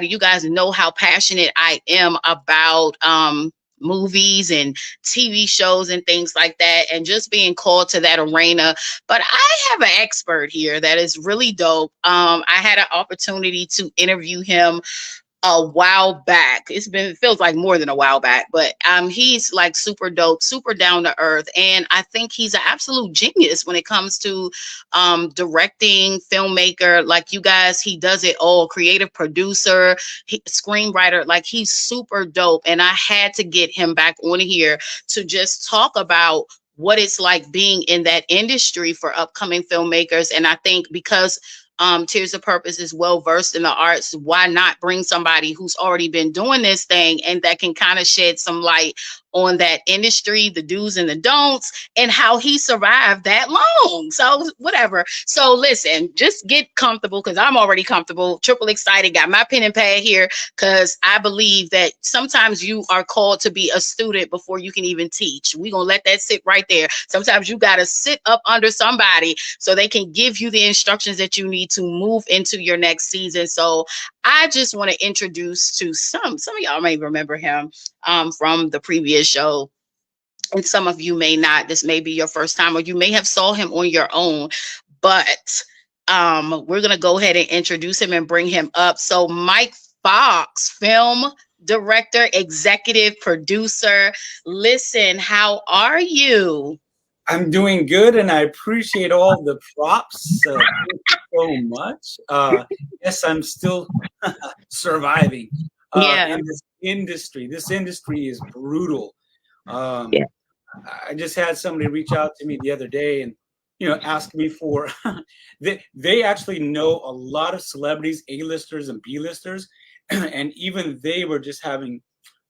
You guys know how passionate I am about movies and TV shows and things like that, and just being called to that arena. But I have an expert here that is really dope. I had an opportunity to interview him a while back. It feels like more than a while back, but he's like super dope, super down to earth, and I think he's an absolute genius when it comes to directing, filmmaker. Like you guys, he does it all. Creative producer, screenwriter. Like he's super dope, and I had to get him back on here to just talk about what it's like being in that industry for upcoming filmmakers. And I think because Tears of Purpose is well versed in the arts, why not bring somebody who's already been doing this thing and that can kind of shed some light on that industry, the do's and the don'ts, and how he survived that long. So whatever. So listen, just get comfortable, because I'm already comfortable, triple excited, got my pen and pad here, because I believe that sometimes you are called to be a student before you can even teach. We're going to let that sit right there. Sometimes you got to sit up under somebody so they can give you the instructions that you need to move into your next season. So I just want to introduce to some of y'all may remember him from the previous show, and some of you may not. This may be your first time, or you may have saw him on your own, but we're going to go ahead and introduce him and bring him up. So Mike Fox, film director, executive producer. Listen, how are you? I'm doing good, and I appreciate all the props. Thank you so much. Yes, I'm still surviving Yeah. in this industry. This industry is brutal. Yeah. I just had somebody reach out to me the other day and ask me for they actually know a lot of celebrities, A-listers and B-listers, and even they were just having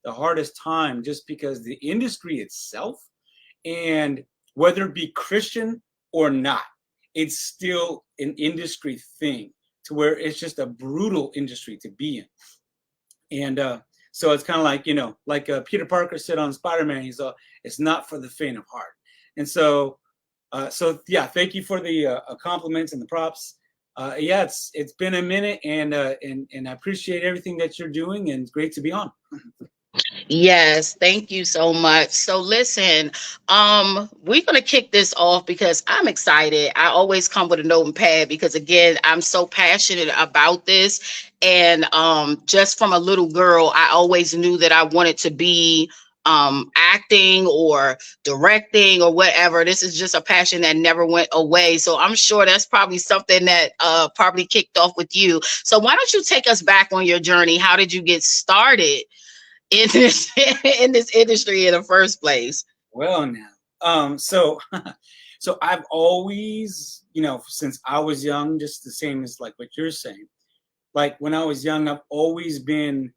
the hardest time just because the industry itself, and whether it be Christian or not, it's still an industry thing to where it's just a brutal industry to be in. And so it's kind of like, like Peter Parker said on Spider-Man, he's it's not for the faint of heart. And so yeah, thank you for the compliments and the props. Yeah, it's been a minute, and I appreciate everything that you're doing, and it's great to be on. Yes, thank you so much. So listen, we're gonna kick this off because I'm excited. I always come with a notepad because again, I'm so passionate about this. And just from a little girl, I always knew that I wanted to be acting or directing or whatever. This is just a passion that never went away. So I'm sure that's probably something that probably kicked off with you. So why don't you take us back on your journey? How did you get started in this in this industry in the first place? Well, now, so so I've always, since I was young, just the same as like what you're saying. Like when I was young, I've always been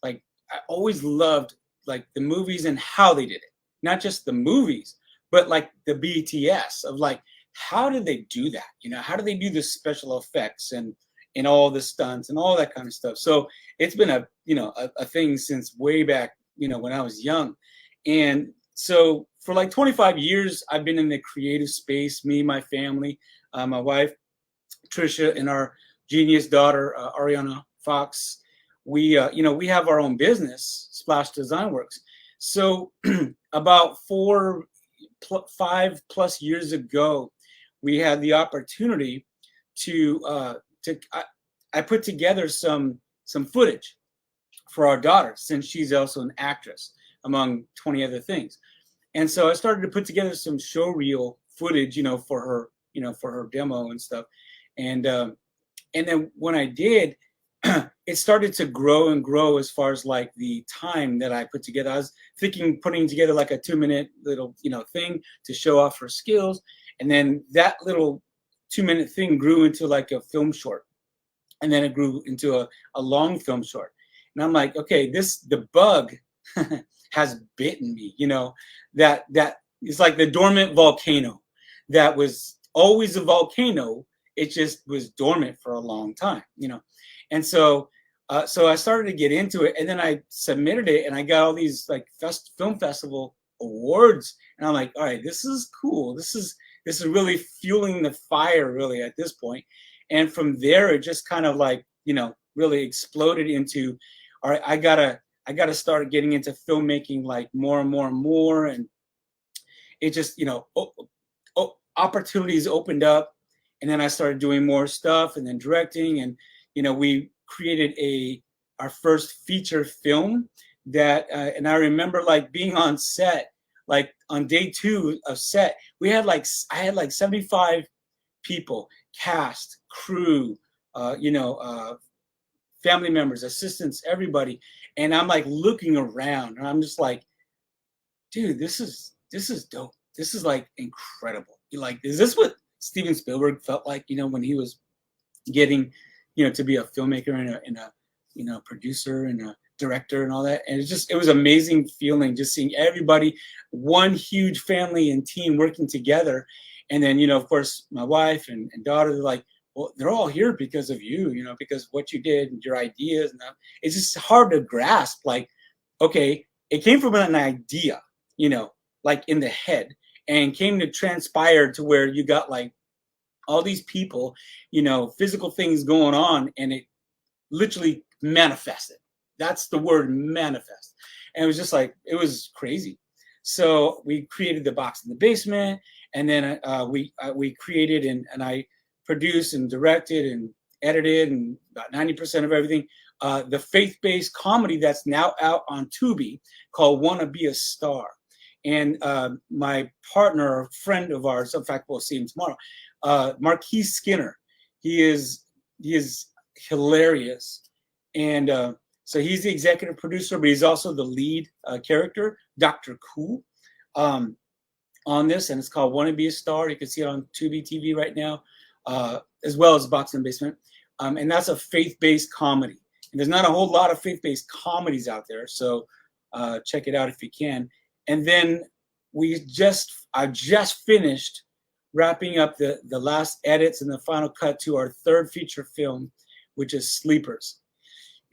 like, I always loved like the movies and how they did it. Not just the movies, but like the BTS of like, how did they do that? How do they do the special effects and all the stunts and all that kind of stuff? So it's been a thing since way back, when I was young. And so for like 25 years, I've been in the creative space, me, my family, my wife, Trisha, and our genius daughter, Ariana Fox. We have our own business, Splash Design Works. So about 5+ years ago, we had the opportunity to I put together some footage for our daughter, since she's also an actress, among 20 other things. And so I started to put together some show reel footage, for her demo and stuff. And then when I did, it started to grow and grow as far as like the time that I put together. I was thinking putting together like a 2-minute little, thing to show off her skills. And then that little 2-minute thing grew into like a film short. And then it grew into a long film short. And I'm like, okay, the bug has bitten me, that it's like the dormant volcano that was always a volcano. It just was dormant for a long time, And so I started to get into it, and then I submitted it, and I got all these like film festival awards. And I'm like, all right, this is cool. This is really fueling the fire really at this point. And from there, it just kind of like, really exploded into, all right, I gotta start getting into filmmaking like more and more and more, and it just, opportunities opened up, and then I started doing more stuff, and then directing, and we created our first feature film that, and I remember like being on set, like on day 2 of set, I had like 75 people, cast, crew, family members, assistants, everybody, and I'm like looking around, and I'm just like, dude, this is dope. This is like incredible. Like, is this what Steven Spielberg felt like, when he was getting, to be a filmmaker and a producer and a director and all that? And it was amazing feeling just seeing everybody, one huge family and team working together. And then, of course, my wife and daughter, they're like, well, they're all here because of you, because what you did and your ideas. And it's just hard to grasp. Like, okay, it came from an idea, like in the head, and came to transpire to where you got like all these people, physical things going on, and it literally manifested. That's the word, manifest. And it was just like, it was crazy. So we created the box in the basement, and then we created and I produced and directed and edited and about 90% of everything. The faith-based comedy that's now out on Tubi called "Wanna Be a Star," and my partner, friend of ours, in fact, we'll see him tomorrow, Marquis Skinner. He is hilarious, and so he's the executive producer, but he's also the lead character, Dr. Cool, on this, and it's called "Wanna Be a Star." You can see it on Tubi TV right now, as well as Box in the Basement, and that's a faith-based comedy. And there's not a whole lot of faith-based comedies out there, so check it out if you can. And then I just finished wrapping up the last edits and the final cut to our third feature film, which is Sleepers.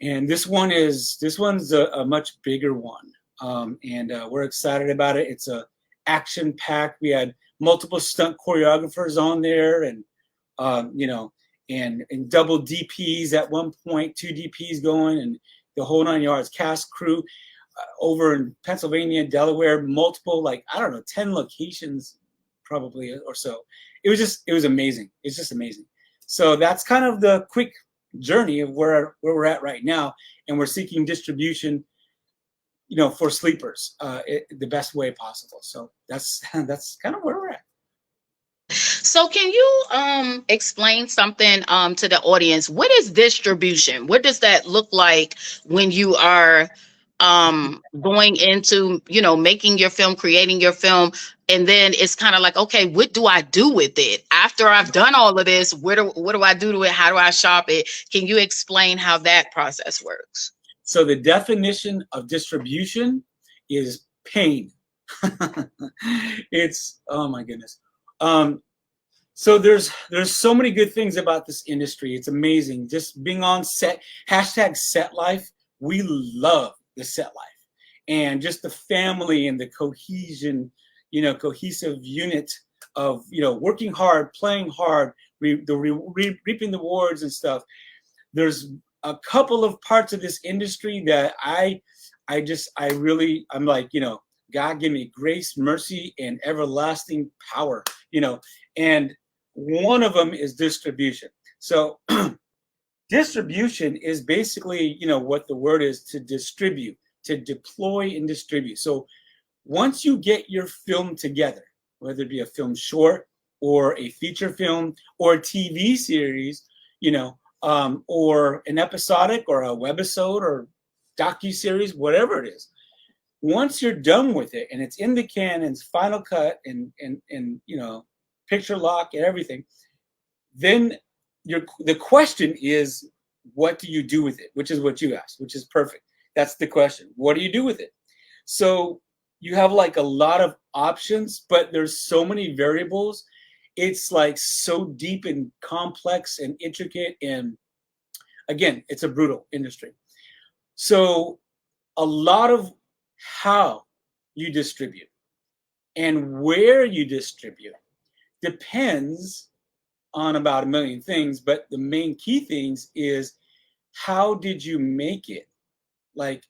And this one's a much bigger one, and we're excited about it. It's a action packed. We had multiple stunt choreographers on there, and and double DPs at one point, 2 DPs going, and the whole 9 yards. Cast, crew, over in Pennsylvania, Delaware, multiple, like, I don't know, 10 locations probably or so. It was amazing. It's just amazing. So that's kind of the quick journey of where we're at right now, and we're seeking distribution, for Sleepers, the best way possible. So that's kind of where we're at. So can you explain something to the audience? What is distribution? What does that look like when you are going into, making your film, creating your film, and then it's kind of like, okay, what do I do with it after I've done all of this? What do I do to it? How do I shop it? Can you explain how that process works? So the definition of distribution is pain. It's, oh my goodness. So there's so many good things about this industry. It's amazing. Just being on set, hashtag set life. We love the set life, and just the family and the cohesion, cohesive unit of, working hard, playing hard, reaping the rewards and stuff. There's a couple of parts of this industry that I'm like, God, give me grace, mercy, and everlasting power, and one of them is distribution. So distribution is basically, what the word is, to distribute, to deploy and distribute. So once you get your film together, whether it be a film short or a feature film or a TV series, or an episodic or a webisode or docu-series, whatever it is, once you're done with it and it's in the can and it's final cut and picture lock and everything, then the question is, what do you do with it? Which is what you asked, which is perfect. That's the question. What do you do with it? So you have like a lot of options, but there's so many variables. It's like so deep and complex and intricate, and again, it's a brutal industry. So a lot of how you distribute and where you distribute depends on about a million things, but the main key things is how did you make it? Like,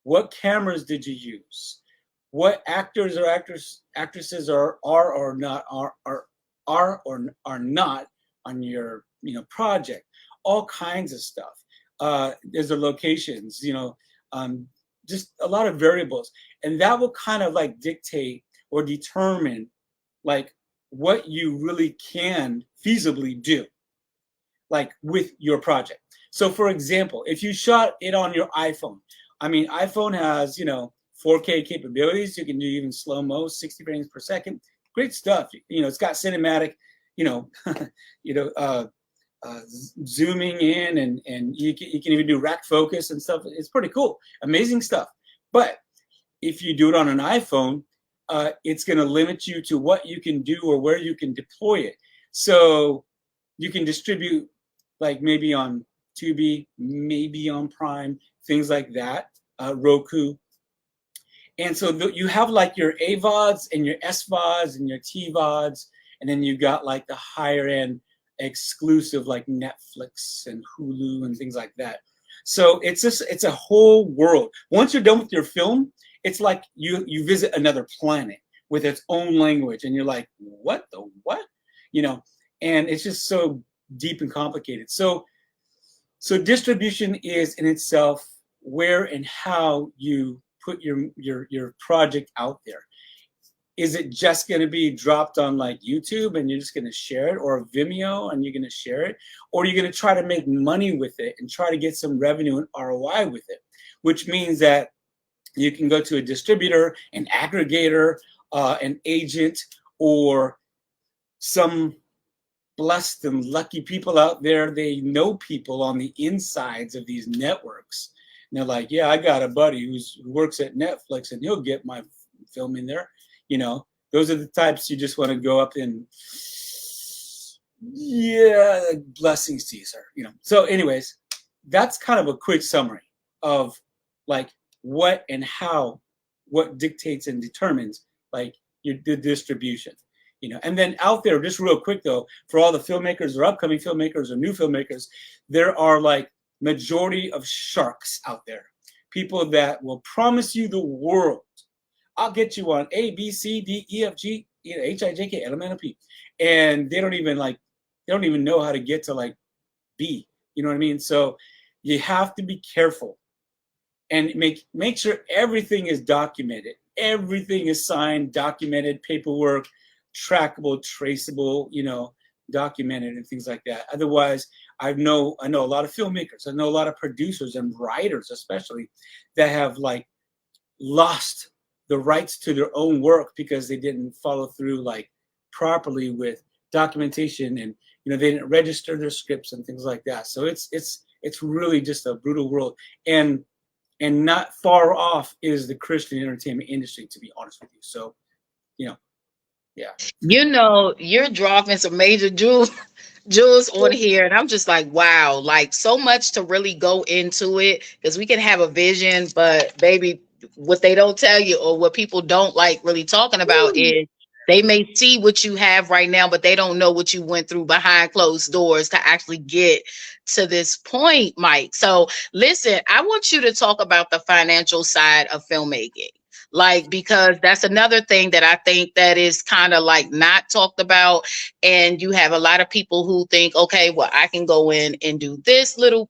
what cameras did you use? What actors or actresses are or not or are not on your project? All kinds of stuff. There's the locations, um, just a lot of variables, and that will kind of like dictate or determine like what you really can feasibly do, like with your project. So for example, if you shot it on your iPhone, I mean, iPhone has, 4K capabilities. You can do even slow-mo, 60 frames per second. Great stuff. It's got cinematic, you know, you know, uh, zooming in, and you can even do rack focus and stuff. It's pretty cool. Amazing stuff. But if you do it on an iPhone, it's going to limit you to what you can do or where you can deploy it. So you can distribute like maybe on Tubi, maybe on Prime, things like that, Roku. And so you have like your AVODs and your SVODs and your TVODs, and then you got like the higher end exclusive like Netflix and Hulu and things like that. So it's a whole world. Once you're done with your film, it's like you visit another planet with its own language, and you're like, what the what? And it's just so deep and complicated. So distribution is in itself where and how you put your project out there. Is it just going to be dropped on like YouTube and you're just going to share it, or Vimeo and you're going to share it, or you're going to try to make money with it and try to get some revenue and ROI with it, which means that you can go to a distributor, an aggregator, an agent, or some blessed and lucky people out there. They know people on the insides of these networks. And they're like, yeah, I got a buddy who works at Netflix and he'll get my film in there. Those are the types you just want to go up and, yeah, blessings to you, sir. So anyways, that's kind of a quick summary of like what and how, what dictates and determines like the distribution. And then out there, just real quick though, for all the filmmakers or upcoming filmmakers or new filmmakers, there are like majority of sharks out there, people that will promise you the world. I'll get you on A, B, C, D, E, F, G, H, I, J, K, L, M, N, O, P, and they don't even know how to get to like B. You know what I mean? So you have to be careful and make sure everything is documented. Everything is signed, documented, paperwork, trackable, traceable, documented and things like that. Otherwise, I know a lot of filmmakers, I know a lot of producers and writers especially that have like lost the rights to their own work because they didn't follow through like properly with documentation, and they didn't register their scripts and things like that. So it's really just a brutal world, and not far off is the Christian entertainment industry, to be honest with you. So yeah. You're dropping some major jewels on here, and I'm just like, wow, like so much to really go into it, because we can have a vision, but baby, what they don't tell you, or what people don't like really talking about, is they may see what you have right now, but they don't know what you went through behind closed doors to actually get to this point, Mike. So listen, I want you to talk about the financial side of filmmaking, like, because that's another thing that I think that is kind of like not talked about. And you have a lot of people who think, okay, well, I can go in and do this little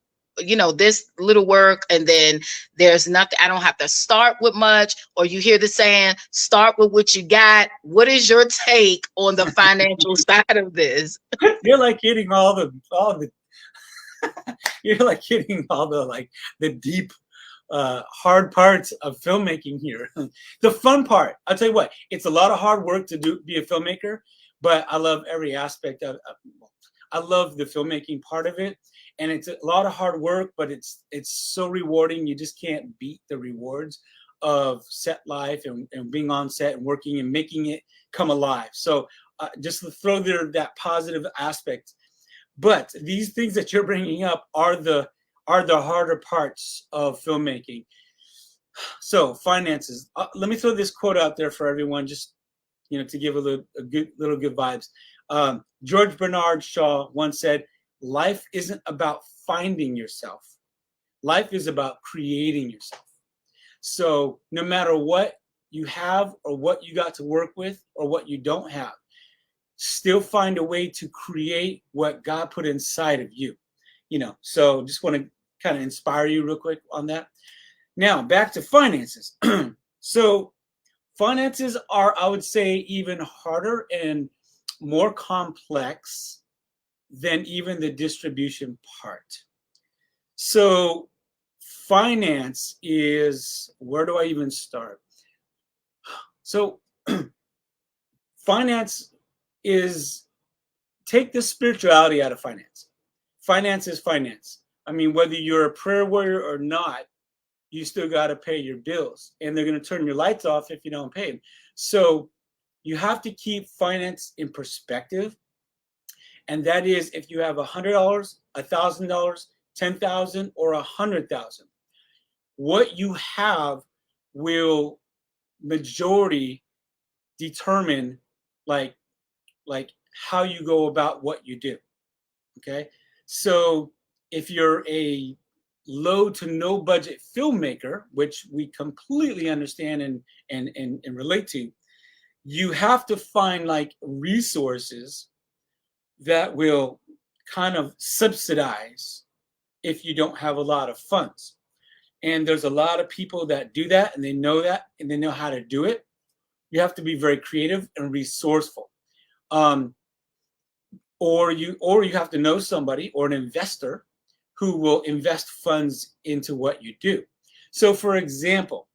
work, and then there's nothing, I don't have to start with much. Or you hear the saying, start with what you got. What is your take on the financial side of this? You're like hitting all the you're like hitting all the like the deep hard parts of filmmaking here. The fun part, I'll tell you what, it's a lot of hard work to be a filmmaker, but I love every aspect I love the filmmaking part of it, and it's a lot of hard work, but it's so rewarding. You just can't beat the rewards of set life and being on set and working and making it come alive. So just to throw there that positive aspect. But these things that you're bringing up are the harder parts of filmmaking. So finances. Let me throw this quote out there for everyone, just to give a good vibes. George Bernard Shaw once said, "Life isn't about finding yourself; Life is about creating yourself. So no matter what you have or what you got to work with or what you don't have, still find a way to create what God put inside of you. So just want to kind of inspire you real quick on that. Now, back to finances. So finances are, I would say, even harder and more complex than even the distribution part. So finance is, where do I even start? So finance is, take the spirituality out of finance. Finance is finance. I mean, whether you're a prayer warrior or not, you still got to pay your bills, and they're going to turn your lights off if you don't pay them. So you have to keep finance in perspective. And that is, if you have $100, $1,000, 10,000, or 100,000, what you have will majority determine like how you go about what you do. Okay, so if you're a low to no budget filmmaker, which we completely understand and relate to, you have to find like resources that will kind of subsidize if you don't have a lot of funds. And there's a lot of people that do that, and they know that, and they know how to do it. You have to be very creative and resourceful. Or you have to know somebody or an investor who will invest funds into what you do. So for example,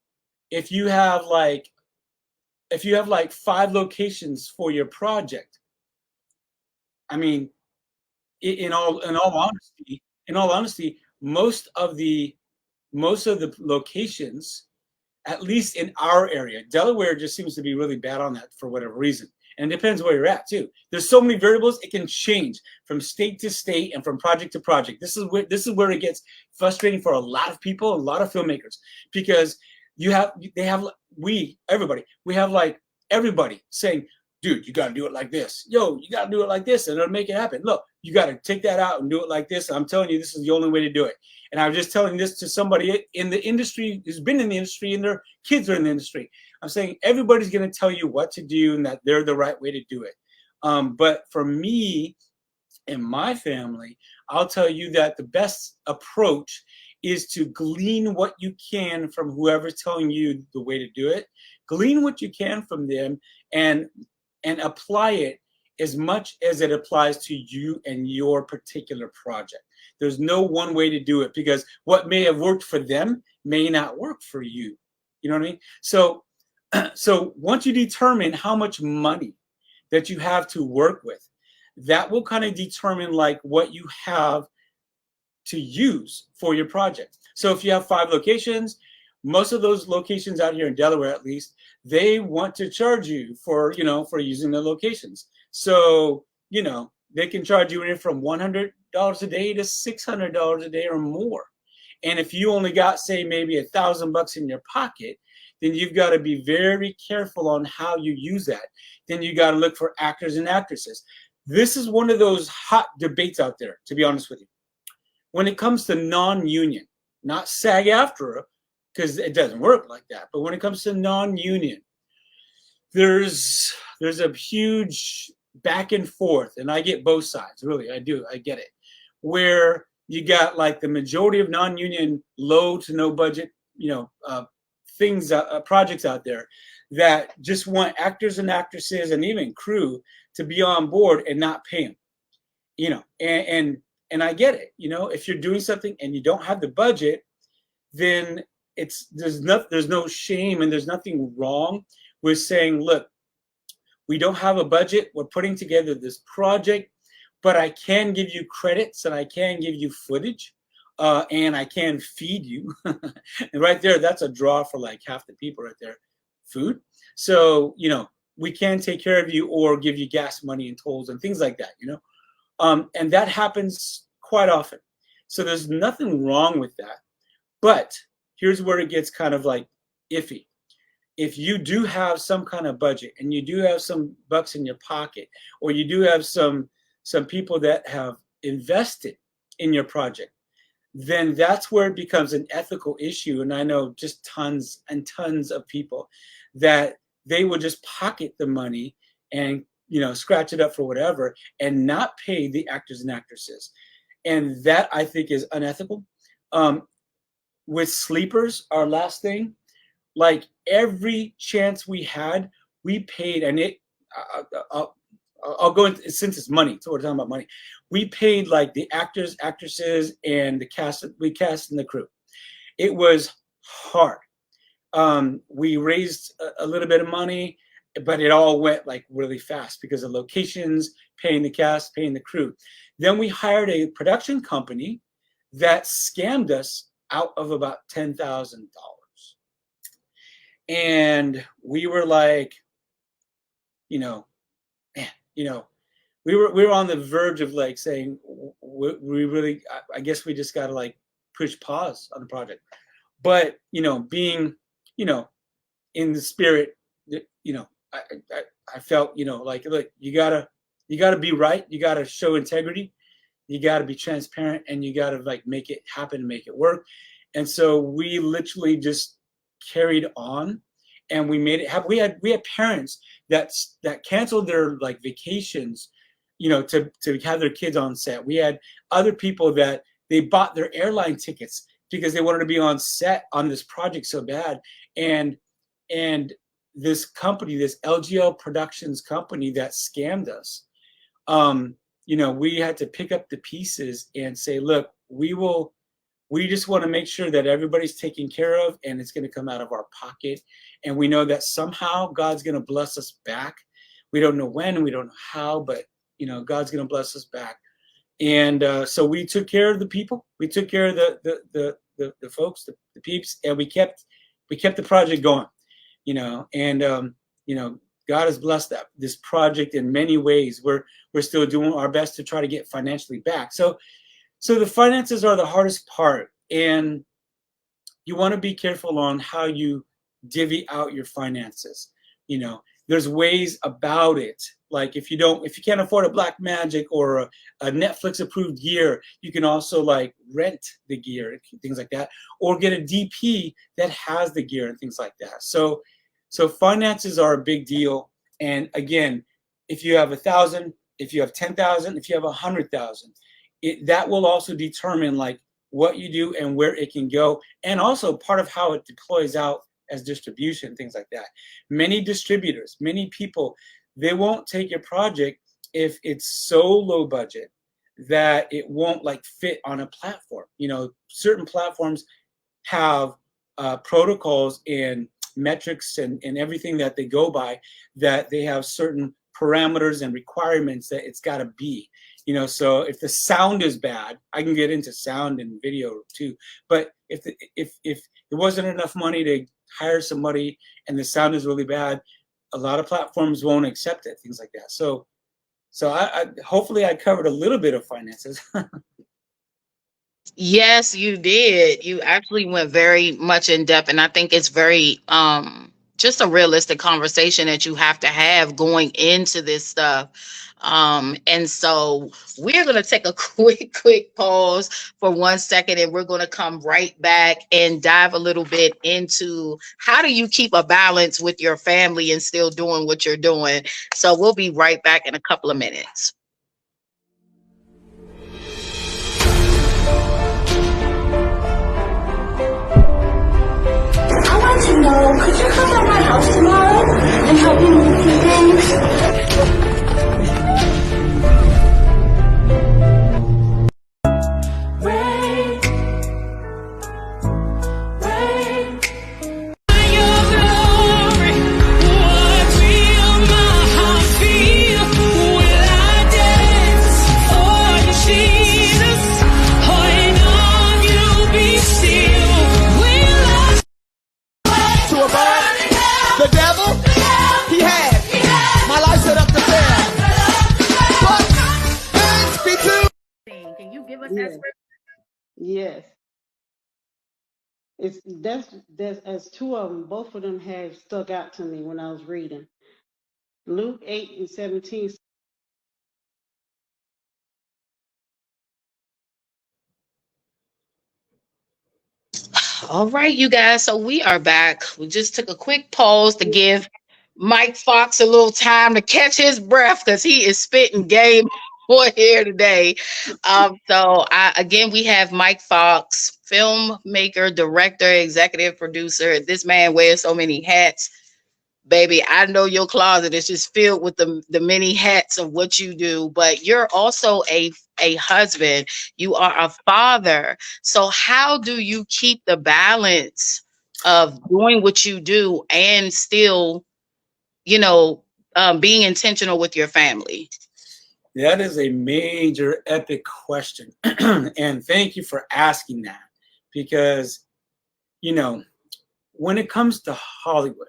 if you have like 5 locations for your project, I mean, in all honesty, most of the locations, at least in our area, Delaware just seems to be really bad on that for whatever reason. And it depends where you're at too. There's so many variables, it can change from state to state and from project to project. This is where it gets frustrating for a lot of people, a lot of filmmakers, because we have like everybody saying, dude, you got to do it like this. Yo, you got to do it like this, and it'll make it happen. Look, you got to take that out and do it like this. I'm telling you, this is the only way to do it. And I was just telling this to somebody in the industry who's been in the industry, and their kids are in the industry. I'm saying everybody's going to tell you what to do and that they're the right way to do it. But for me and my family, I'll tell you that the best approach is to glean what you can from whoever's telling you the way to do it. Glean what you can from them and apply it as much as it applies to you and your particular project. There's no one way to do it, because what may have worked for them may not work for you. You know what I mean? So once you determine how much money that you have to work with, that will kind of determine like what you have to use for your project. So if you have 5 locations, most of those locations out here in Delaware, at least, they want to charge you for using the locations. So, they can charge you anywhere from $100 a day to $600 a day or more. And if you only got, say, maybe $1,000 in your pocket, then you've got to be very careful on how you use that. Then you got to look for actors and actresses. This is one of those hot debates out there, to be honest with you. When it comes to non-union, not SAG-AFTRA, because it doesn't work like that, but when it comes to non-union, there's a huge back and forth, and I get both sides, really, I do, I get it, where you got like the majority of non-union, low to no budget, projects out there that just want actors and actresses and even crew to be on board and not pay them, and I get it. If you're doing something and you don't have the budget, then there's no shame and there's nothing wrong with saying, look, we don't have a budget. We're putting together this project, but I can give you credits and I can give you footage, and I can feed you. And right there, that's a draw for like half the people right there, food. So, we can take care of you or give you gas money and tolls and things like that, and that happens quite often. So there's nothing wrong with that. But here's where it gets kind of like iffy. If you do have some kind of budget and you do have some bucks in your pocket, or you do have some people that have invested in your project, then that's where it becomes an ethical issue. And I know just tons and tons of people that they will just pocket the money and, you know, scratch it up for whatever and not pay the actors and actresses. And that I think is unethical. With sleepers, our last thing, like every chance we had, we paid, and I'll go into, since it's money, so we're talking about money. We paid like the actors, actresses, and the cast. We cast and the crew. It was hard. We raised a little bit of money, but it all went like really fast because of locations, paying the cast, paying the crew. Then we hired a production company that scammed us out of about $10,000. And we were like, you know, man, you know, we were on the verge of like saying we really, I guess we just got to like push pause on the project. But you know, being, you know, in the spirit, you know, I felt, you know, like, look, you gotta be right, you gotta show integrity, you gotta be transparent, and you gotta like make it happen, make it work. And so we literally just carried on, and we made it happen. We had parents that canceled their like vacations, you know, to have their kids on set. We had other people that they bought their airline tickets because they wanted to be on set on this project so bad. And this company, this LGL Productions company that scammed us, you know, we had to pick up the pieces and say, look, we just want to make sure that everybody's taken care of, and it's going to come out of our pocket. And we know that somehow God's going to bless us back. We don't know when, we don't know how, but you know, God's going to bless us back. And so we took care of the people, we took care of the folks, the peeps, and we kept the project going, you know. And you know, God has blessed this project in many ways. We're still doing our best to try to get financially back. So the finances are the hardest part, and you want to be careful on how you divvy out your finances. You know, there's ways about it. Like if you can't afford a Blackmagic or a Netflix approved gear, you can also like rent the gear, things like that, or get a DP that has the gear and things like that. So finances are a big deal. And again, if you have 1,000, if you have 10,000, if you have 100,000, that will also determine like what you do and where it can go, and also part of how it deploys out as distribution, things like that. Many distributors, many people, they won't take your project if it's so low budget that it won't like fit on a platform. You know, certain platforms have protocols and metrics and everything that they go by, that they have certain parameters and requirements that it's got to be. You know, so if the sound is bad, I can get into sound and video too. But if there wasn't enough money to hire somebody and the sound is really bad, a lot of platforms won't accept it, things like that. So I hopefully I covered a little bit of finances. Yes, you did. You actually went very much in depth, and I think it's very just a realistic conversation that you have to have going into this stuff. And so we're going to take a quick pause for 1 second, and we're going to come right back and dive a little bit into how do you keep a balance with your family and still doing what you're doing. So we'll be right back in a couple of minutes. I want to know, could you come by my house tomorrow and help me move some things? The devil, he had my life set up to fail. But thanks be to. Can you give us that Yes, script? yes. It's that's as two of them. Both of them have stuck out to me when I was reading. Luke 8:17. All right, you guys. So we are back. We just took a quick pause to give Mike Fox a little time to catch his breath because he is spitting game on here today. Again, we have Mike Fox, filmmaker, director, executive producer. This man wears so many hats. Baby, I know your closet is just filled with the many hats of what you do, but you're also a husband. You are a father. So how do you keep the balance of doing what you do and still, you know, being intentional with your family? That is a major epic question. And thank you for asking that, because, you know, when it comes to Hollywood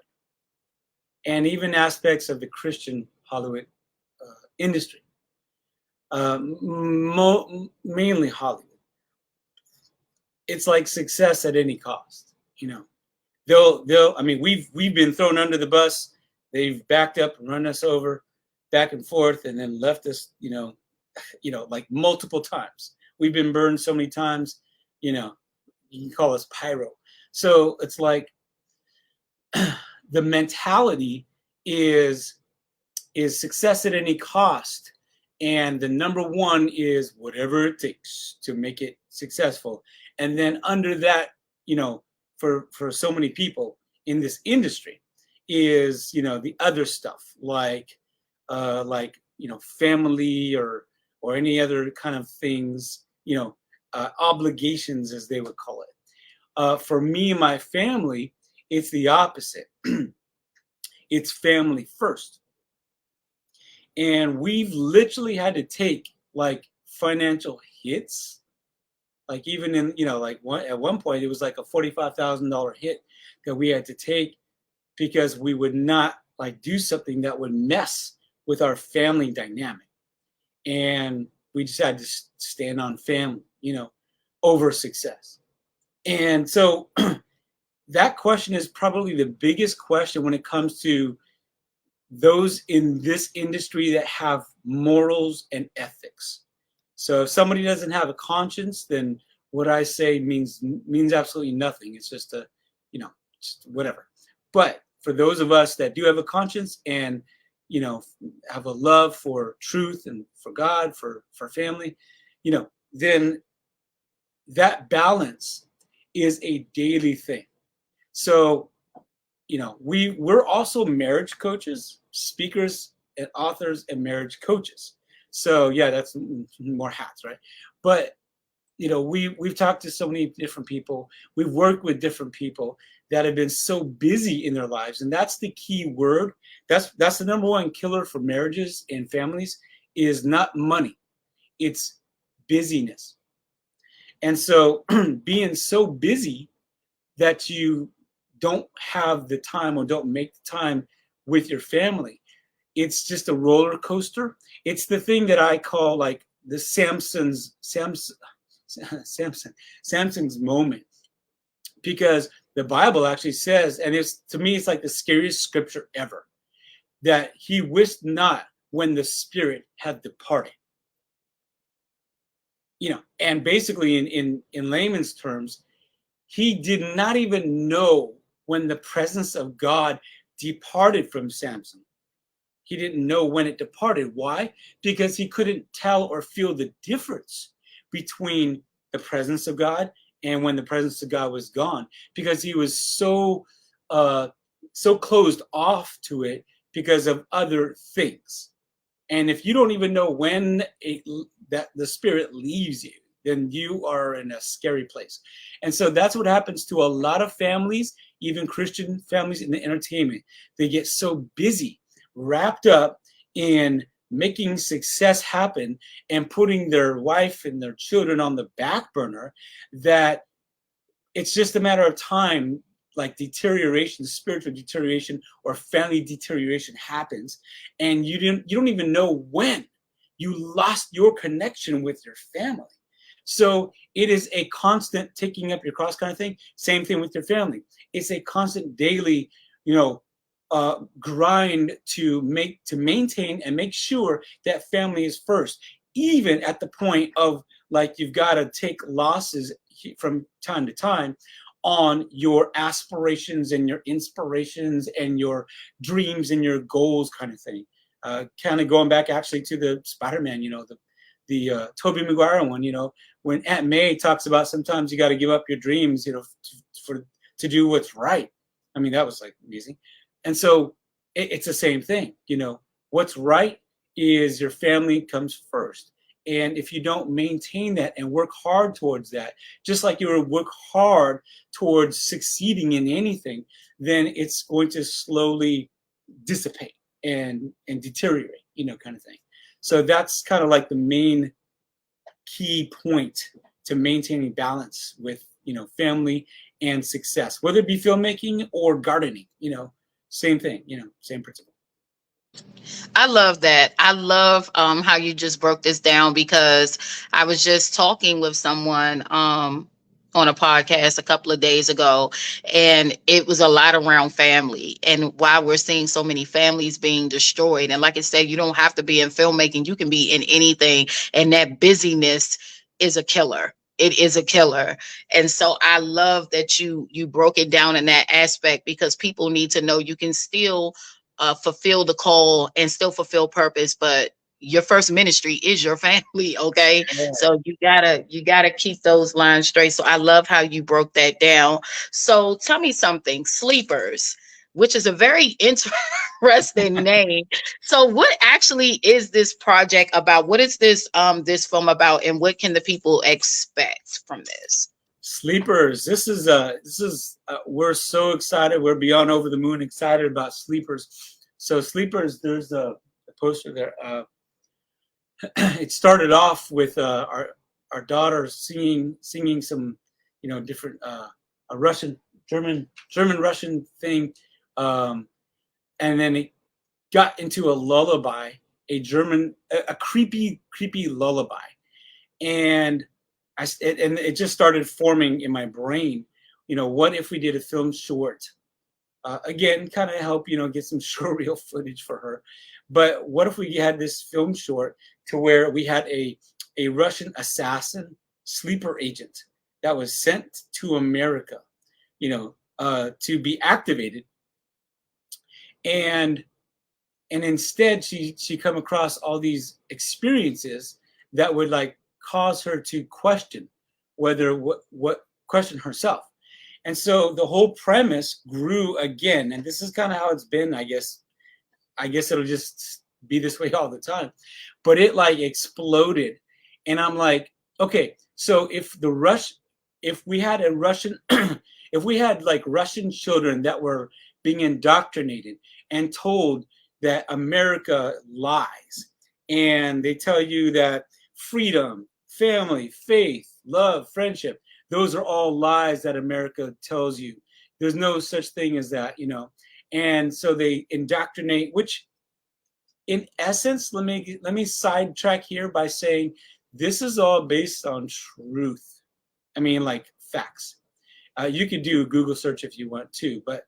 and even aspects of the Christian Hollywood industry, mainly Hollywood, it's like success at any cost. You know, I mean, we've been thrown under the bus. They've backed up and run us over, back and forth, and then left us, like multiple times. We've been burned so many times. You know, you can call us pyro. So it's like the mentality is success at any cost, and the number one is whatever it takes to make it successful. And then under that, for so many people in this industry is, the other stuff like family or any other kind of things, obligations, as they would call it. For me and my family, it's the opposite. It's family first. And we've literally had to take like financial hits. Like even in, at one point, it was like a $45,000 hit that we had to take because we would not like do something that would mess with our family dynamic. And we just had to stand on family, over success. And so that question is probably the biggest question when it comes to those in this industry that have morals and ethics. So if somebody doesn't have a conscience, then what I say means absolutely nothing. It's just just whatever. But for those of us that do have a conscience and, have a love for truth and for God, for family, then that balance is a daily thing. So, we're also marriage coaches, speakers and authors and marriage coaches. So yeah, that's more hats, right? But we've talked to so many different people. We've worked with different people that have been so busy in their lives, and that's the key word. That's the number one killer for marriages and families is not money, it's busyness. And so being so busy that you don't have the time or don't make the time with your family, it's just a roller coaster. It's the thing that I call like the Samson's moment, because the Bible actually says, and to me, it's like the scariest scripture ever, that he wist not when the spirit had departed. And basically in layman's terms, he did not even know when the presence of God departed from Samson. He didn't know when it departed. Why? Because he couldn't tell or feel the difference between the presence of God and when the presence of God was gone, because he was so closed off to it because of other things. And if you don't even know when that the spirit leaves you, then you are in a scary place. And so that's what happens to a lot of families, even Christian families in the entertainment. They get so busy, wrapped up in making success happen and putting their wife and their children on the back burner, that it's just a matter of time, like deterioration, spiritual deterioration or family deterioration happens, and you don't even know when you lost your connection with your family. So it is a constant taking up your cross kind of thing. Same thing with your family. It's a constant daily, grind to maintain and make sure that family is first, even at the point of like you've got to take losses from time to time on your aspirations and your inspirations and your dreams and your goals, kind of thing. Kind of going back actually to the Spider-Man, the Tobey Maguire one, when Aunt May talks about sometimes you got to give up your dreams, to do what's right. I mean, that was like amazing. And so it's the same thing, what's right is your family comes first. And if you don't maintain that and work hard towards that, just like you work hard towards succeeding in anything, then it's going to slowly dissipate and deteriorate, kind of thing. So that's kind of like the main key point to maintaining balance with, family and success, whether it be filmmaking or gardening, same thing, same principle. I love that. I love how you just broke this down, because I was just talking with someone on a podcast a couple of days ago, and it was a lot around family and why we're seeing so many families being destroyed. And like I said, you don't have to be in filmmaking, you can be in anything, and that busyness is a killer. It is a killer. And so I love that you broke it down in that aspect, because people need to know you can still fulfill the call and still fulfill purpose, but your first ministry is your family. Okay. Yeah. So you gotta keep those lines straight. So I love how you broke that down. So tell me something. Sleepers, which is a very interesting name. So what actually is this project about? What is this film about, and what can the people expect from this? Sleepers. This is we're so excited. We're beyond over the moon excited about Sleepers. So Sleepers, there's a poster there. It started off with our daughter singing some, different a German Russian thing, and then it got into a lullaby, a creepy lullaby, and it just started forming in my brain. What if we did a film short? Again, kind of help, get some showreel footage for her. But what if we had this film short to where we had a Russian assassin sleeper agent that was sent to America, to be activated, and instead she come across all these experiences that would like cause her to question question herself. And so the whole premise grew again, and this is kind of how it's been. I guess it'll just be this way all the time, but it like exploded. And I'm like, okay, so if we had a Russian if we had like Russian children that were being indoctrinated and told that America lies, and they tell you that freedom, family, faith, love, friendship, those are all lies that America tells you. There's no such thing as that, And so they indoctrinate, which in essence, let me sidetrack here by saying this is all based on truth. I mean, like facts. You could do a Google search if you want to, but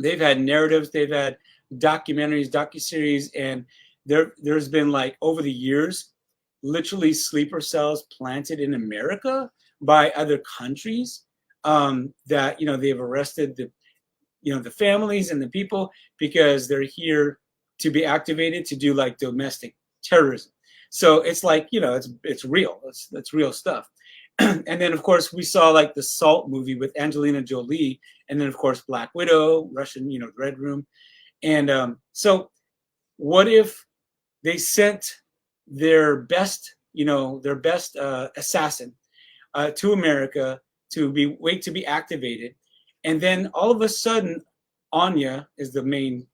they've had narratives, they've had documentaries, docuseries, and there's been like over the years, literally sleeper cells planted in America by other countries, that they've arrested the families and the people because they're here to be activated to do like domestic terrorism. So it's like it's real. It's real stuff. And then of course we saw like the Salt movie with Angelina Jolie, and then of course Black Widow, Russian, Red Room, and so what if they sent their best assassin to America to be activated, and then all of a sudden, Anya is the main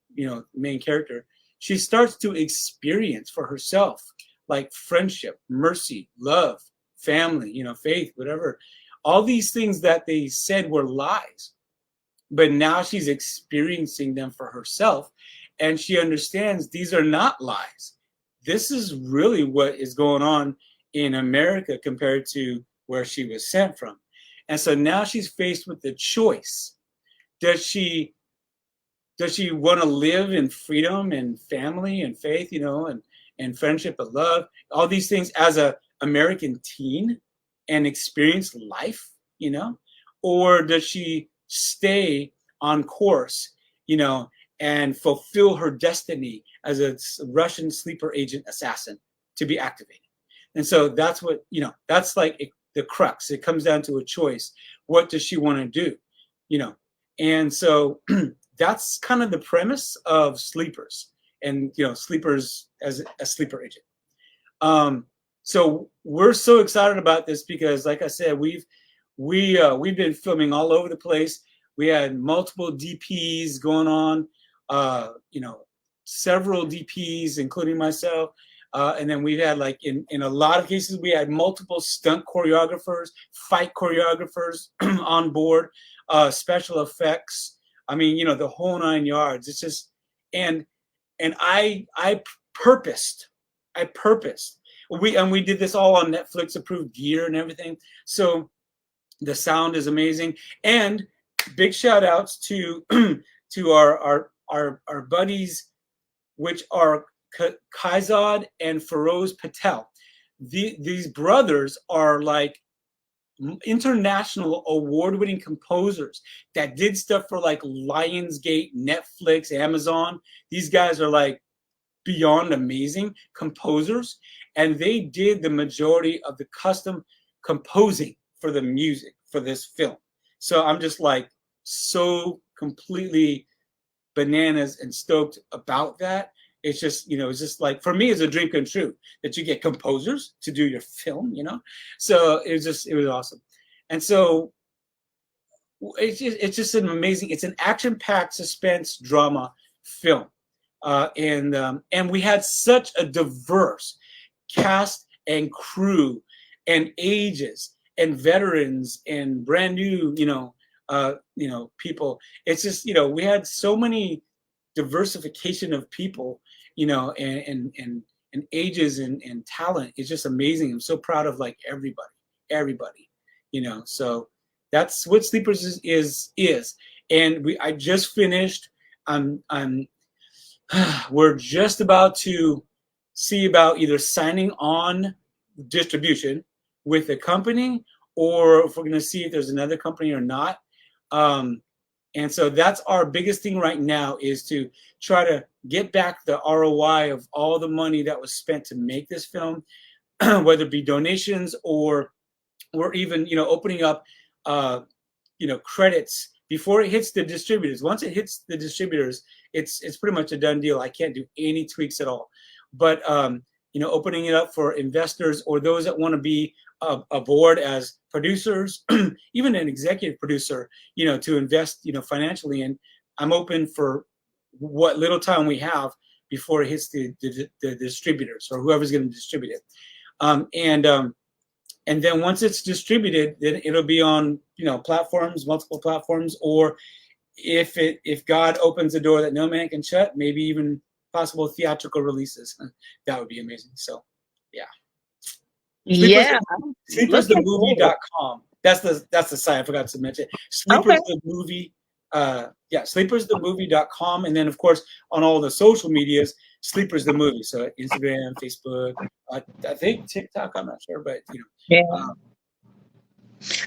character. She starts to experience for herself like friendship, mercy, love, family, faith, whatever. All these things that they said were lies, but now she's experiencing them for herself, and she understands these are not lies. This is really what is going on in America compared to where she was sent from. And so now she's faced with the choice. Does she want to live in freedom and family and faith, and friendship and love, all these things as a American teen and experience life, or does she stay on course, you know, and fulfill her destiny as a Russian sleeper agent assassin to be activated? And so that's what, you know, that's like the crux. It comes down to a choice. What does she want to do? You know, and so that's kind of the premise of Sleepers, and you know, Sleepers as a sleeper agent. So we're so excited about this because, like I said, we've been filming all over the place. We had multiple DPs going on, you know, several DPs, including myself. And then we've had, like, in a lot of cases, we had multiple stunt choreographers, fight choreographers on board, special effects. I mean, you know, the whole 9 yards. It's just, and I purposed. We did this all on Netflix approved gear and everything. So the sound is amazing. And big shout outs to to our buddies, which are Kaizad and Feroz Patel. These brothers are like international award-winning composers that did stuff for like Lionsgate, Netflix, Amazon. These guys are like beyond amazing composers, and they did the majority of the custom composing for the music for this film. So I'm just like so completely bananas and stoked about that. It's just, you know, it's just like, for me, it's a dream come true that you get composers to do your film, you know? So it was awesome. And so it's just an amazing, it's an action-packed suspense drama film. And we had such a diverse cast and crew and ages and veterans and brand new, you know, people. It's just, you know, we had so many diversification of people, you know, and ages and talent. It's just amazing. I'm so proud of like everybody, you know. So that's what Sleepers is. And I just finished. We're just about to see about either signing on distribution with a company, or if we're going to see if there's another company or not. And so that's our biggest thing right now, is to try to get back the ROI of all the money that was spent to make this film, whether it be donations or even, you know, opening up, you know, credits before it hits the distributors. Once it hits the distributors, it's pretty much a done deal. I can't do any tweaks at all. But you know, opening it up for investors or those that want to be aboard as producers, even an executive producer, you know, to invest, you know, financially. And I'm open for what little time we have before it hits the distributors or whoever's going to distribute it. And then once it's distributed, then it'll be on, you know, platforms, multiple platforms, or if God opens a door that no man can shut, maybe even possible theatrical releases. That would be amazing. So, yeah. Yeah. Sleepersthemovie.com. That's the site. I forgot to mention. Sleepers the Movie. Sleepersthemovie.com, and then of course on all the social medias, Sleepers the Movie. So Instagram, Facebook, I think TikTok. I'm not sure, but you know. Yeah.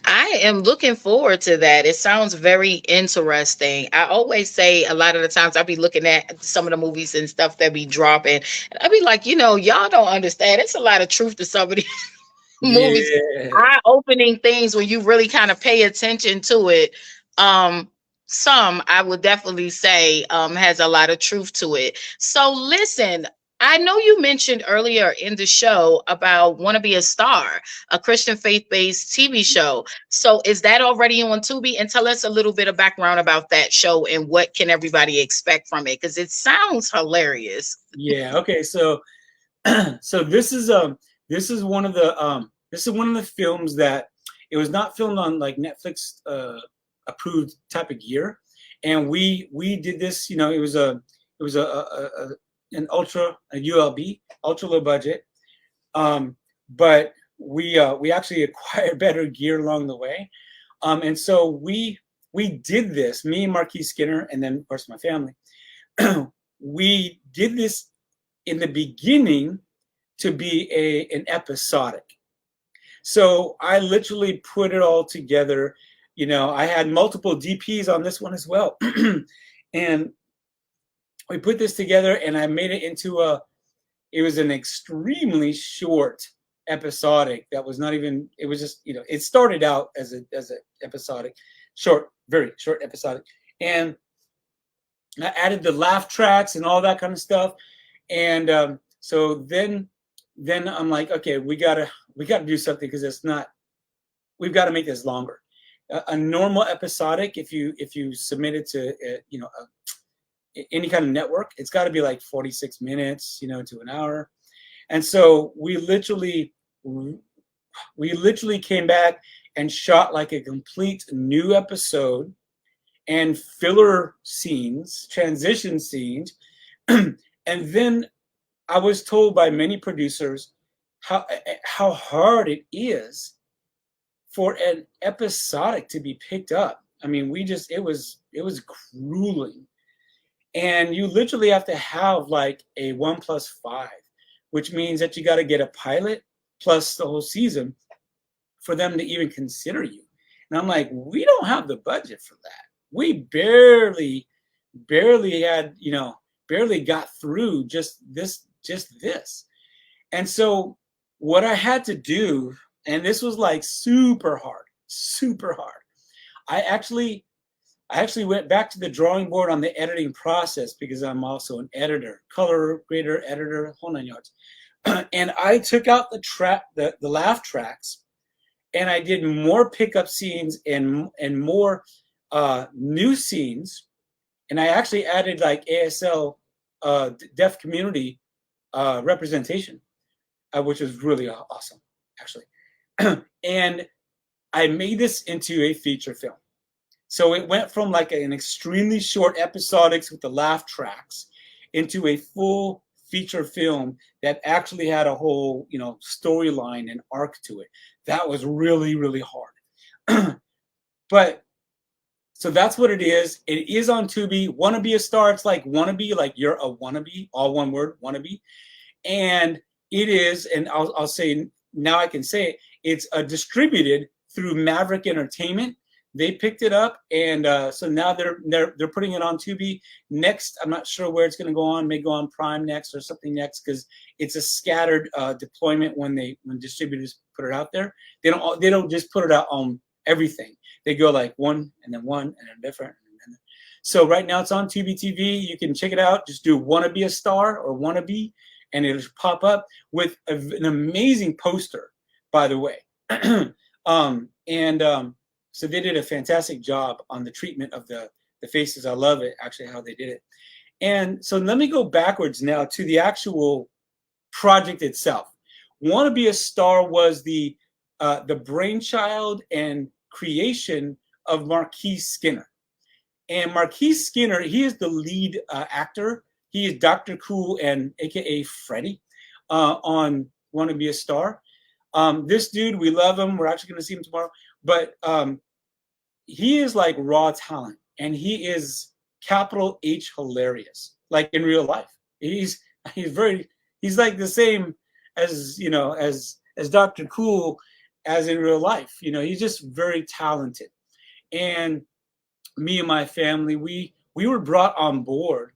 I am looking forward to that. It sounds very interesting. I always say a lot of the times I'll be looking at some of the movies and stuff that be dropping, and I'll be like, you know, y'all don't understand. It's a lot of truth to some of these movies, eye-opening things when you really kind of pay attention to it. Some I would definitely say has a lot of truth to it. So listen, I know you mentioned earlier in the show about Want to Be a Star, a Christian faith-based TV show. So is that already on Tubi? And tell us a little bit of background about that show and what can everybody expect from it, because it sounds hilarious. Yeah. Okay. So so this is one of the films that it was not filmed on like Netflix approved type of gear, and we did this. You know, it was an ULB, ultra low budget, but we actually acquired better gear along the way, and so we did this. Me and Marquis Skinner, and then of course my family. We did this in the beginning to be an episodic. So I literally put it all together you know, I had multiple DPs on this one as well. And we put this together and I made it into it was an extremely short episodic that was not even, it was just, you know, it started out as a episodic, short, very short episodic. And I added the laugh tracks and all that kind of stuff. And so then I'm like, okay, we gotta do something, because it's not, we've got to make this longer. A normal episodic, if you submit it to you know, any kind of network, it's got to be like 46 minutes, you know, to an hour. And so we literally came back and shot like a complete new episode, and filler scenes, transition scenes. And then I was told by many producers how hard it is for an episodic to be picked up. I mean, it was grueling. And you literally have to have like a 1+5, which means that you got to get a pilot plus the whole season for them to even consider you. And I'm like, we don't have the budget for that. We barely had, you know, barely got through just this. And so what I had to do, and this was like super hard. I actually went back to the drawing board on the editing process, because I'm also an editor, color grader, editor, whole 9 yards. And I took out the laugh tracks, and I did more pickup scenes and more new scenes. And I actually added like ASL, deaf community representation, which was really awesome, actually. And I made this into a feature film. So it went from like an extremely short episodics with the laugh tracks into a full feature film that actually had a whole, you know, storyline and arc to it. That was really, really hard. But so that's what it is. It is on Tubi. Wanna Be a Star. It's like wannabe, like you're a wannabe, all one word, wannabe. And it is, and I'll say, now I can say it, it's distributed through Maverick Entertainment. They picked it up, and so now they're putting it on Tubi. Next, I'm not sure where it's going to go on. May go on Prime next or something next, because it's a scattered deployment when distributors put it out there. They don't just put it out on everything. They go like one and then different. So right now it's on Tubi TV. You can check it out. Just do "Wanna Be a Star" or "Wannabe," and it'll pop up with an amazing poster, by the way. So they did a fantastic job on the treatment of the faces. I love it, actually, how they did it. And so let me go backwards now to the actual project itself. "Wanna Be a Star" was the brainchild and creation of Marquise Skinner. And Marquise Skinner, he is the lead actor. He is Dr. Cool, and AKA Freddy, on "Wanna Be a Star." This dude, we love him. We're actually going to see him tomorrow. But he is like raw talent, and he is capital H hilarious, like in real life. He's like the same as, you know, as Dr. Cool as in real life. You know, he's just very talented. And me and my family, we were brought on board.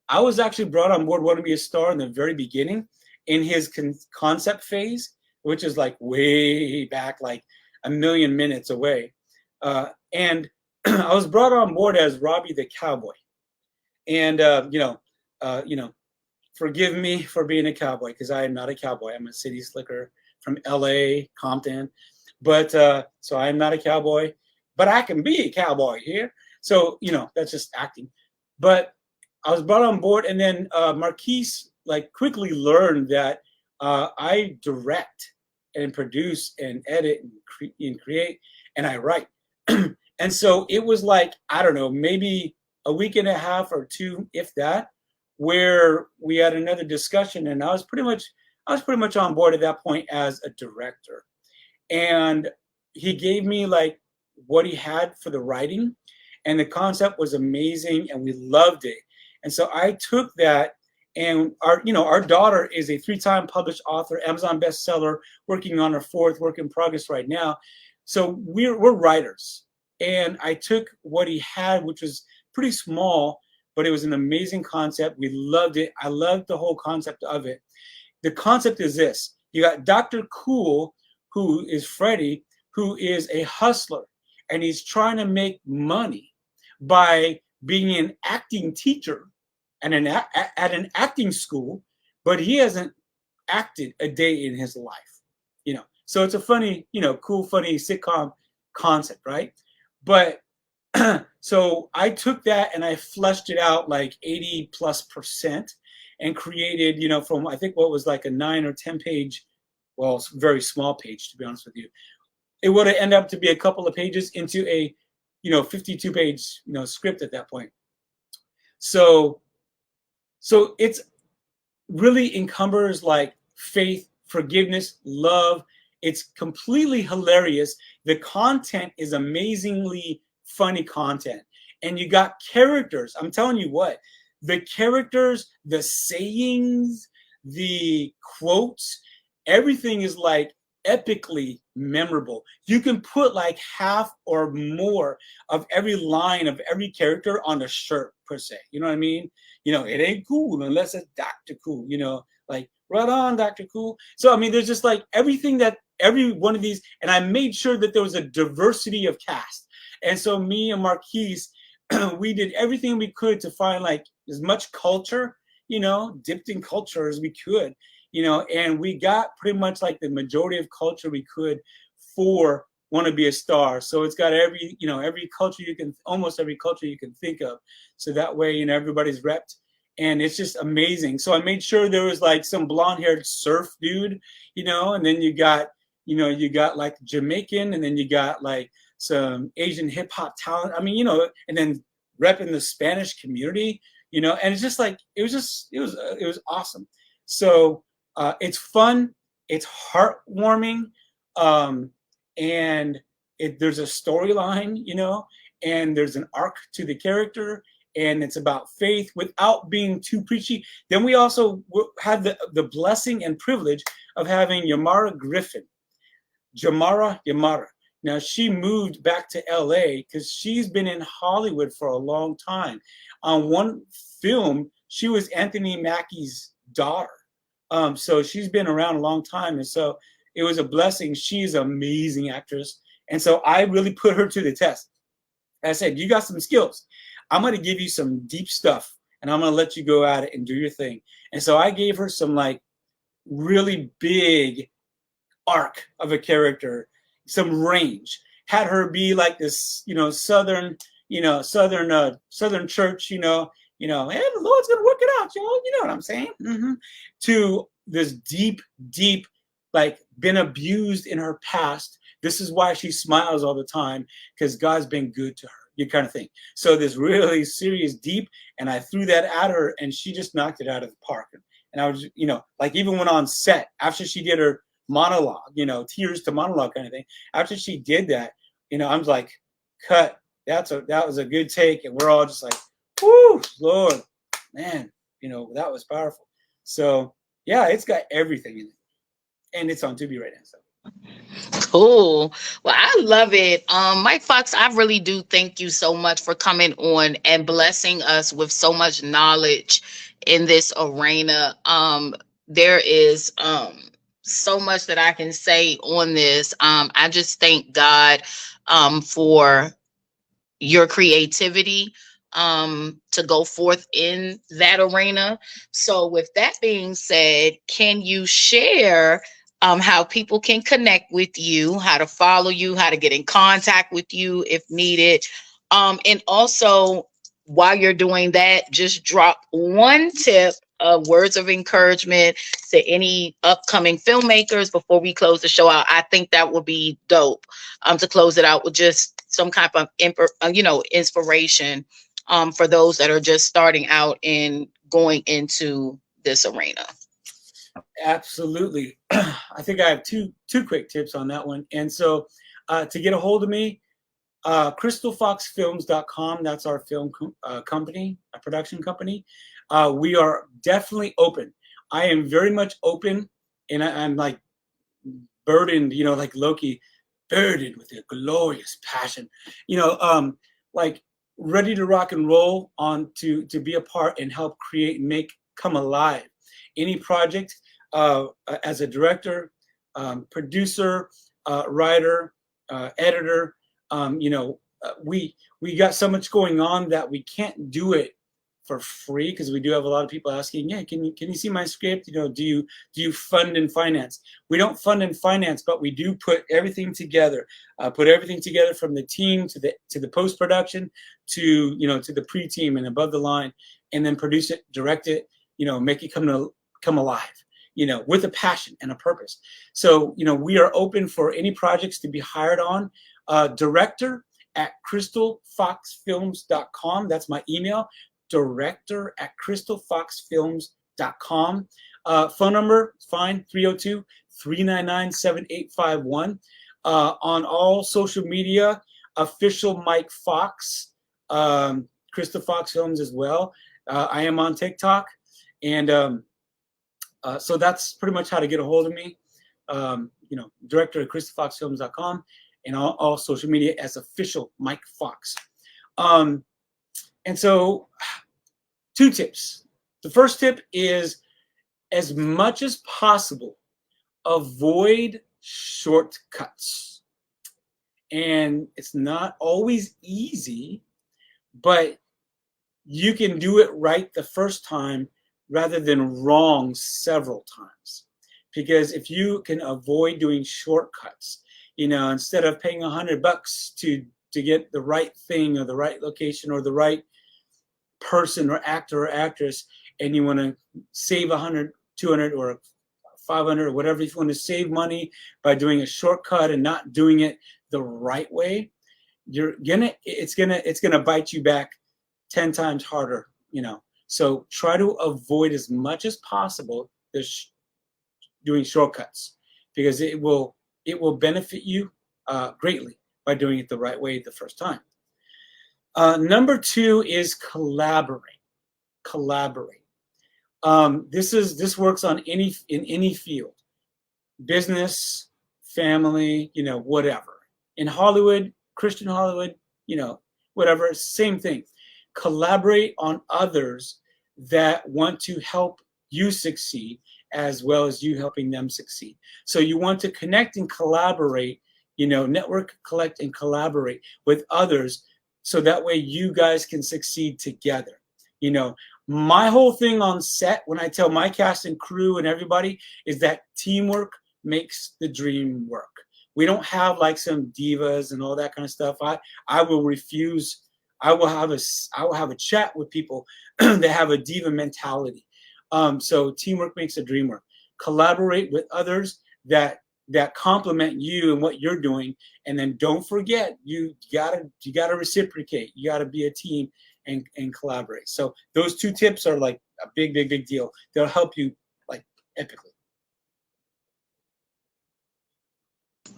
I was actually brought on board "Wanna Be a Star" in the very beginning, in his concept phase, which is like way back, like a million minutes away. And I was brought on board as Robbie the Cowboy. And, forgive me for being a cowboy, because I am not a cowboy. I'm a city slicker from LA, Compton. But so I am not a cowboy, but I can be a cowboy here. So, you know, that's just acting. But I was brought on board, and then Marquise like quickly learned that I direct and produce and edit and create, and I write. And so it was like, I don't know, maybe a week and a half or two, if that, where we had another discussion, and I was pretty much on board at that point as a director. And he gave me like what he had for the writing, and the concept was amazing, and we loved it. And so I took that, and our daughter is a 3-time published author, Amazon bestseller, working on her 4th work in progress right now. So we're writers. and I took what he had, which was pretty small, but it was an amazing concept. We loved it. I loved the whole concept of it. The concept is this. You got Dr. Cool, who is Freddie, who is a hustler, and he's trying to make money by being an acting teacher at an acting school, but he hasn't acted a day in his life, you know. So it's a funny, you know, cool, funny sitcom concept, right? But so I took that and I fleshed it out like 80+% and created, you know, from I think what was like a 9 or 10 page, well, very small page, to be honest with you. It would have ended up to be a couple of pages into a, you know, 52 page, you know, script at that point. So it's really encumbers like faith, forgiveness, love. It's completely hilarious. The content is amazingly funny content. And you got characters. I'm telling you what, the characters, the sayings, the quotes, everything is like epically memorable. You can put like half or more of every line of every character on a shirt per se. You know what I mean? You know, it ain't cool unless it's Dr. Cool, you know, like right on, Dr. Cool. So, I mean, there's just like everything that every one of these, and I made sure that there was a diversity of cast. And so me and Marquise, we did everything we could to find like as much culture, you know, dipped in culture as we could, you know, and we got pretty much like the majority of culture we could for Want to Be a Star. So it's got every, you know, every culture you can, almost every culture you can think of. So that way, you know, everybody's repped. And it's just amazing. So I made sure there was like some blonde-haired surf dude, you know, and then you got, you know, you got like Jamaican, and then you got like some Asian hip hop talent. I mean, you know, and then repping the Spanish community, you know, and it's just like, it was awesome. So it's fun, it's heartwarming, and there's a storyline, you know, and there's an arc to the character, and it's about faith without being too preachy. Then we also have the blessing and privilege of having Yamara Griffin. Yamara. Now, she moved back to LA because she's been in Hollywood for a long time. On one film, she was Anthony Mackie's daughter. So she's been around a long time. And so it was a blessing. She's an amazing actress. And so I really put her to the test. I said, you got some skills. I'm going to give you some deep stuff, and I'm going to let you go at it and do your thing. And so I gave her some like really big arc of a character, some range, had her be like this, you know, southern church, you know, hey, the Lord's going to work it out, you know what I'm saying? Mm-hmm. To this deep, like been abused in her past. This is why she smiles all the time, because God's been good to her. You kind of thing. So this really serious, deep, and I threw that at her, and she just knocked it out of the park. And I was, you know, like even when on set, after she did her monologue, you know, tears to monologue kind of thing. After she did that, you know, I was like, cut. That was a good take, and we're all just like, whoo, Lord, man, you know, that was powerful. So yeah, it's got everything in it, and it's on Tubi right now. So. Cool. Well, I love it. Mike Fox, I really do thank you so much for coming on and blessing us with so much knowledge in this arena. There is so much that I can say on this. I just thank God for your creativity to go forth in that arena. So with that being said, can you share how people can connect with you, how to follow you, how to get in contact with you if needed? And also, while you're doing that, just drop one tip of words of encouragement to any upcoming filmmakers before we close the show out. I think that would be dope to close it out with just some kind of inspiration for those that are just starting out and going into this arena. Absolutely. I think I have two quick tips on that one. And so to get a hold of me, crystalfoxfilms.com. That's our film company, a production company. We are definitely open. I am very much open, and I'm like burdened, you know, like Loki, burdened with a glorious passion, like ready to rock and roll on to be a part and help create and make come alive any project as a director, producer, writer, editor. We got so much going on that we can't do it for free, because we do have a lot of people asking, yeah, can you see my script? Do you fund and finance? We don't fund and finance, but we do put everything together. Put everything together from the team to the post production to the pre team and above the line, and then produce it, direct it, make it come alive, with a passion and a purpose. So we are open for any projects to be hired on. Director at crystalfoxfilms.com. That's my email. Director at crystalfoxfilms.com. Phone number, fine, 302-399-7851. On all social media, official Mike Fox, Crystal Fox Films as well. I am on TikTok, and so that's pretty much how to get a hold of me. Director at crystalfoxfilms.com, and all social media as official Mike Fox. And so 2 tips. The first tip is, as much as possible, avoid shortcuts. And it's not always easy, but you can do it right the first time rather than wrong several times. Because if you can avoid doing shortcuts, instead of paying $100 to get the right thing or the right location or the right person or actor or actress, and you want to save 100, 200 or 500 or whatever, if you want to save money by doing a shortcut and not doing it the right way, it's gonna bite you back 10 times harder. So try to avoid as much as possible doing shortcuts, because it will benefit you greatly by doing it the right way the first time. Number 2 is collaborate. This works in any field, business, family, whatever. In Hollywood, Christian Hollywood, whatever, same thing. Collaborate on others that want to help you succeed, as well as you helping them succeed. So you want to connect and collaborate, network, collect, and collaborate with others, so that way you guys can succeed together. My whole thing on set, when I tell my cast and crew and everybody, is that teamwork makes the dream work. We don't have like some divas and all that kind of stuff. I will refuse. I will have a chat with people that have a diva mentality. So teamwork makes the dream work. Collaborate with others that complement you and what you're doing, and then don't forget, you gotta reciprocate. You gotta be a team and collaborate. So those 2 tips are like a big deal. They'll help you like epically.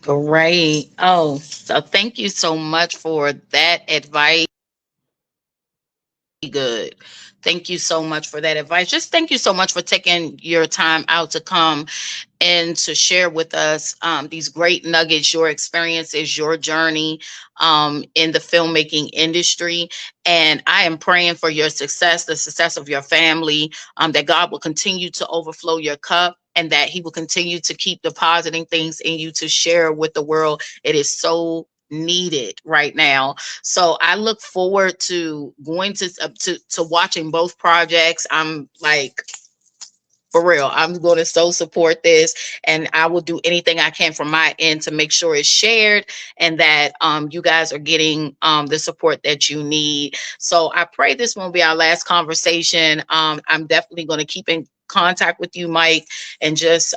Great. Oh, so thank you so much for that advice. Good. Thank you so much for that advice. Just thank you so much for taking your time out to come and to share with us these great nuggets, your experiences, your journey in the filmmaking industry. And I am praying for your success, the success of your family, that God will continue to overflow your cup, and that He will continue to keep depositing things in you to share with the world. It is so needed right now. So I look forward to going to watching both projects. I'm like, for real, I'm going to so support this, and I will do anything I can from my end to make sure it's shared, and that you guys are getting the support that you need. So I pray this won't be our last conversation. I'm definitely going to keep in contact with you, Mike, and just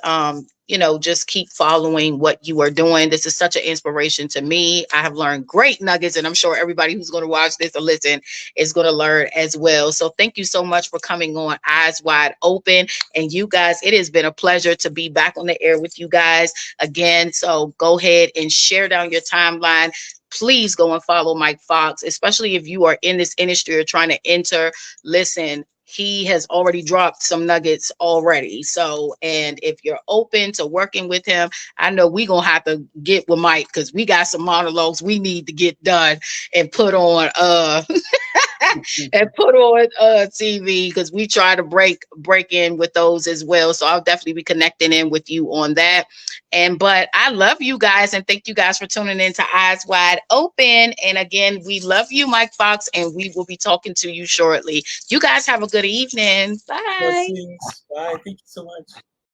just keep following what you are doing. This is such an inspiration to me. I have learned great nuggets, and I'm sure everybody who's going to watch this or listen is going to learn as well. So thank you so much for coming on Eyes Wide Open. And you guys, it has been a pleasure to be back on the air with you guys again. So go ahead and share down your timeline. Please go and follow Mike Fox, especially if you are in this industry or trying to enter. Listen, he has already dropped some nuggets already. So, and if you're open to working with him, I know we're gonna have to get with Mike because we got some monologues we need to get done and put on and put on TV, because we try to break in with those as well. So I'll definitely be connecting in with you on that. And but I love you guys, and thank you guys for tuning in to Eyes Wide Open. And again, we love you, Mike Fox, and we will be talking to you shortly. You guys have a good evening. Bye. Blessings. Bye. Thank you so much.